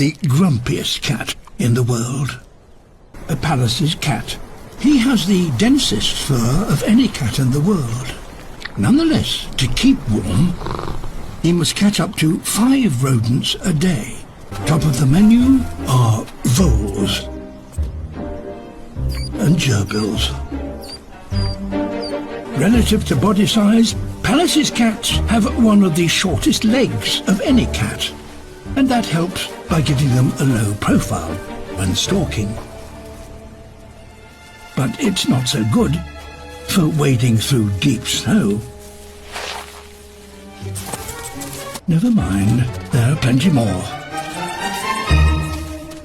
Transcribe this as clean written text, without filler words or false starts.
the grumpiest cat in the world. Pallas's cat. He has the densest fur of any cat in the world. Nonetheless, to keep warm, he must catch up to 5 rodents a day. Top of the menu are voles and gerbils. Relative to body size, Pallas's cats have one of the shortest legs of any cat, and that helps by giving them a low profile when stalking. But it's not so good for wading through deep snow. Never mind, there are plenty more.